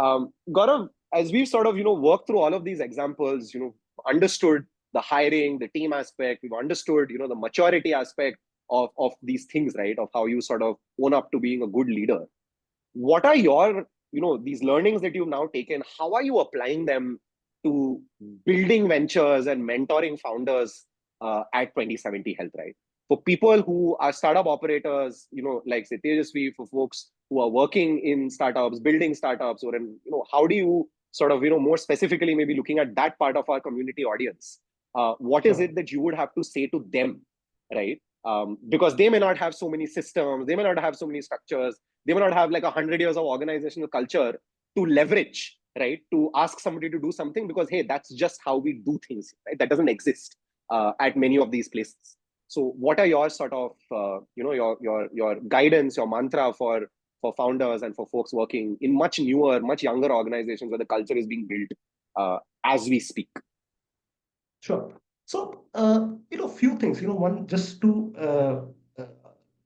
Gaurav, as we've sort of, worked through all of these examples, understood the hiring, the team aspect, we've understood, the maturity aspect of these things, right? Of how you sort of own up to being a good leader. What are your, these learnings that you've now taken? How are you applying them to building ventures and mentoring founders at 2070 Health, right? For people who are startup operators, like say Tejasvi, for folks who are working in startups, building startups, or in, how do you sort of, more specifically, maybe looking at that part of our community audience, what is Sure. it that you would have to say to them, right? Because they may not have so many systems, they may not have so many structures, they may not have like 100 years of organizational culture to leverage, right? To ask somebody to do something because, hey, that's just how we do things, right? That doesn't exist at many of these places. So, what are your sort of, your guidance, your mantra for founders and for folks working in much newer, much younger organizations where the culture is being built as we speak? Sure. So, few things, one, just to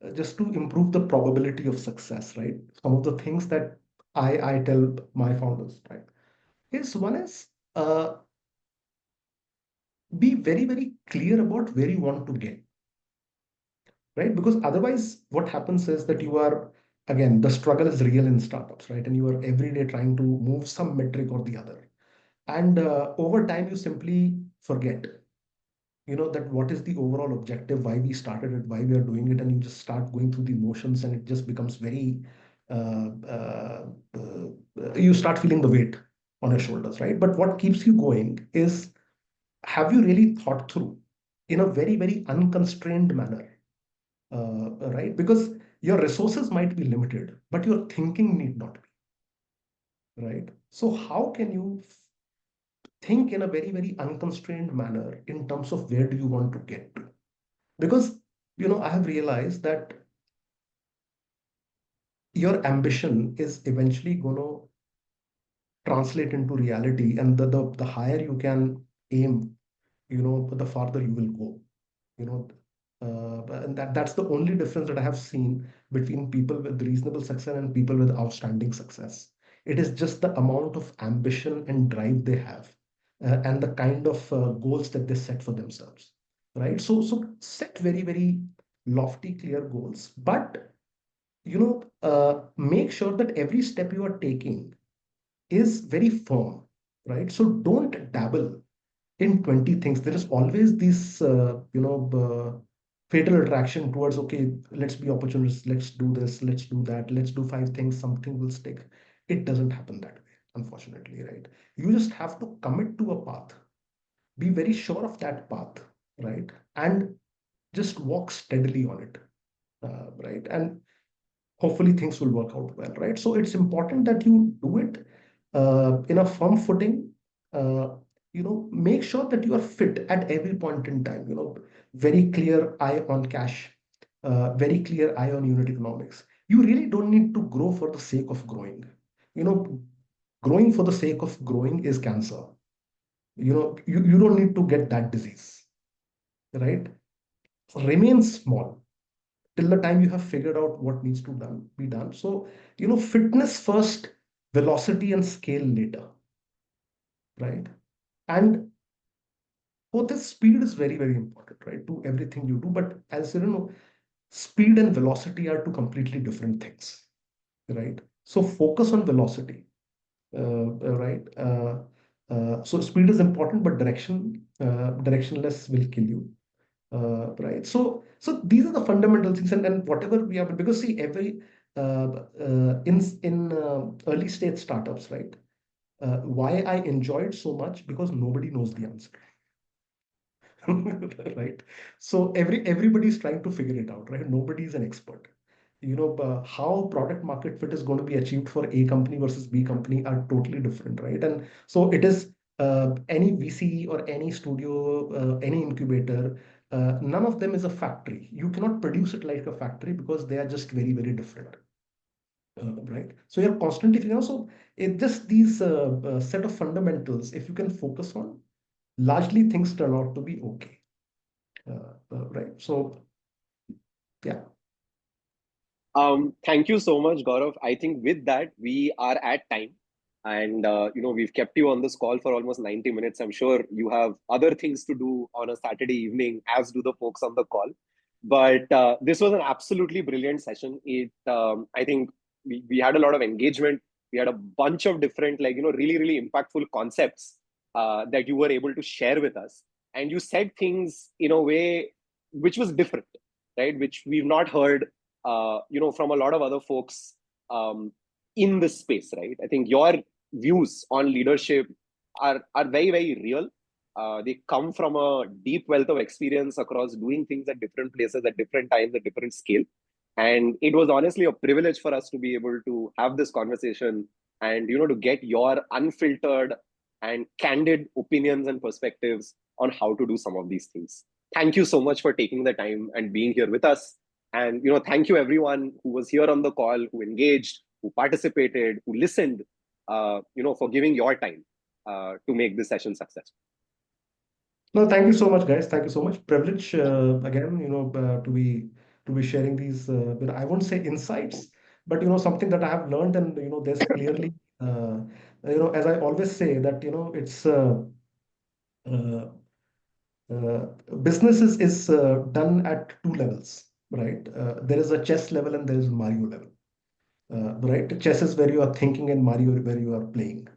improve the probability of success, right? Some of the things that I tell my founders, right? One is uh, be very, very clear about where you want to get, right? Because otherwise, what happens is that you are, again, the struggle is real in startups, right? And you are every day trying to move some metric or the other. And over time, you simply forget, that what is the overall objective, why we started it, why we are doing it, and you just start going through the motions, and it just becomes very, you start feeling the weight on your shoulders, right? But what keeps you going is, have you really thought through in a very, very unconstrained manner, right? Because your resources might be limited, but your thinking need not be, right? So how can you think in a very, very unconstrained manner in terms of where do you want to get to? Because, I have realized that your ambition is eventually going to translate into reality, and the higher you can aim, the farther you will go, you know and that's the only difference that I have seen between people with reasonable success and people with outstanding success. It is just the amount of ambition and drive they have, and the kind of goals that they set for themselves, right? So set very, very lofty, clear goals, but make sure that every step you are taking is very firm, right? So don't dabble in 20 things. There is always this, fatal attraction towards, okay, let's be opportunists, let's do this, let's do that, let's do five things, something will stick. It doesn't happen that way, unfortunately, right? You just have to commit to a path, be very sure of that path, right? And just walk steadily on it, right? And hopefully things will work out well, right? So it's important that you do it in a firm footing. Uh, make sure that you are fit at every point in time. Very clear eye on cash, very clear eye on unit economics. You really don't need to grow for the sake of growing. You know, growing for the sake of growing is cancer. You don't need to get that disease, right? Remain small till the time you have figured out what needs to be done. So, fitness first, velocity and scale later, right? And both this speed is very, very important, right? To everything you do. But as you know, speed and velocity are two completely different things, right? So focus on velocity, right? So speed is important, but directionless will kill you, right? So these are the fundamental things, and whatever we have, because see, every in early stage startups, right? Why I enjoyed so much, because nobody knows the answer. Right? So everybody is trying to figure it out, right? Nobody is an expert. How product market fit is going to be achieved for A company versus B company are totally different, right? And so it is, any VC or any studio, any incubator, none of them is a factory. You cannot produce it like a factory because they are just very, very different, right? So you're constantly figuring out. So it just these set of fundamentals, if you can focus on, largely things turn out to be okay. Right. So, yeah. Thank you so much, Gaurav. I think with that, we are at time. And we've kept you on this call for almost 90 minutes. I'm sure you have other things to do on a Saturday evening, as do the folks on the call. But this was an absolutely brilliant session. I think we had a lot of engagement. We had a bunch of different, really, really impactful concepts that you were able to share with us. And you said things in a way which was different, right? Which we've not heard, from a lot of other folks um, in this space, right? I think your views on leadership are very, very real. They come from a deep wealth of experience across doing things at different places, at different times, at different scale. And it was honestly a privilege for us to be able to have this conversation and to get your unfiltered and candid opinions and perspectives on how to do some of these things. Thank you so much for taking the time and being here with us. And thank you everyone who was here on the call, who engaged, who participated, who listened, for giving your time to make this session successful. No, thank you so much, guys. Thank you so much. Privilege again, to be sharing these. I won't say insights, but something that I have learned, and there's clearly, as I always say, that it's uh, uh, business is done at two levels, right? There is a chess level and there is Mario level. Right? Chess is where you are thinking and Mario where you are playing,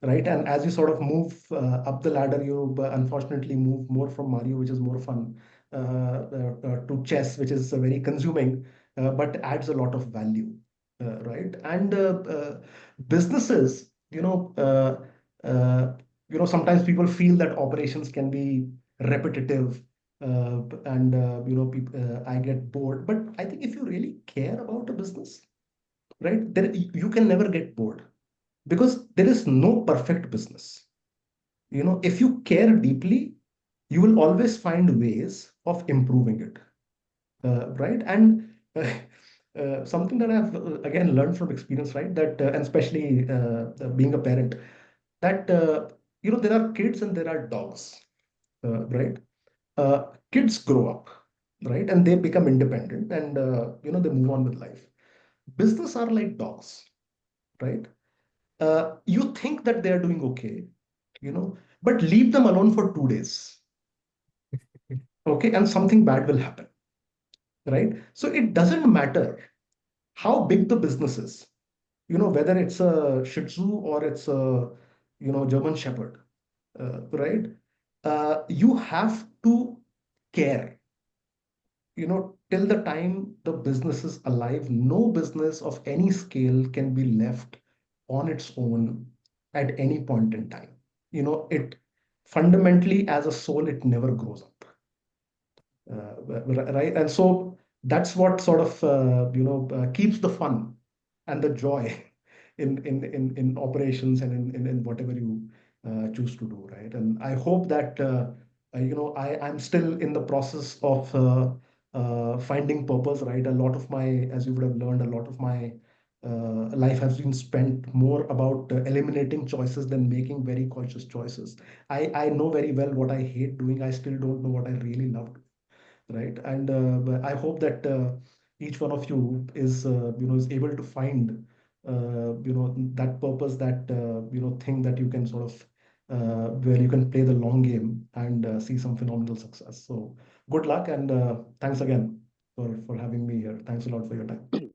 right? And as you sort of move up the ladder, you unfortunately move more from Mario, which is more fun, to chess, which is very consuming, but adds a lot of value, right? And businesses, sometimes people feel that operations can be repetitive, and people, I get bored. But I think if you really care about a business, right, there you can never get bored because there is no perfect business. If you care deeply, you will always find ways of improving it, right? And something that I've again learned from experience, right, that and especially being a parent, that there are kids and there are dogs, right? Kids grow up, right, and they become independent, and they move on with life. Business are like dogs, right? You think that they are doing okay, but leave them alone for 2 days, okay, and something bad will happen, right? So it doesn't matter how big the business is, whether it's a Shih Tzu or it's a, German Shepherd, right? You have to care, till the time the business is alive. No business of any scale can be left on its own at any point in time. It fundamentally, as a soul, it never grows up, right? And so that's what sort of keeps the fun and the joy in operations and in whatever you choose to do, right? And I hope that I'm still in the process of finding purpose, right? A lot of my, as you would have learned, a lot of my life has been spent more about eliminating choices than making very conscious choices. I know very well what I hate doing. I still don't know what I really love, right? And I hope that each one of you is able to find that purpose, that thing that you can sort of where you can play the long game and see some phenomenal success. So good luck, and thanks again for having me here. Thanks a lot for your time.